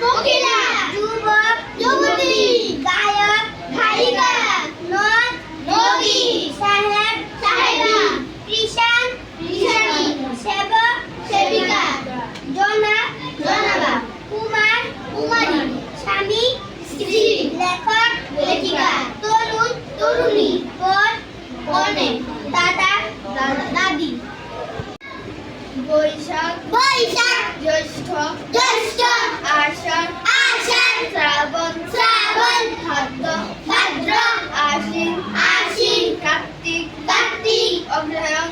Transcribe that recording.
কোকিলা যুবক যুবতী গায়ক গায়িকা নদ নদী সাহেব সাহেবা কৃষাণ কৃষাণী সেবক সেবিকা জনাব জনাবা কুমার কুমারী স্বামী স্ত্রী লেখক লেখিকা তরুণ তরুণী বর কনে দাদা দাদি বৈশাখ বৈশাখ জ্যৈষ্ঠ জ্যৈষ্ঠ আষাঢ় আষাঢ় শ্রাবণ শ্রাবণ ভাদ্র ভাদ্র আশ্বিন আশ্বিন কার্তিক কার্তিক অগ্রহায়ণ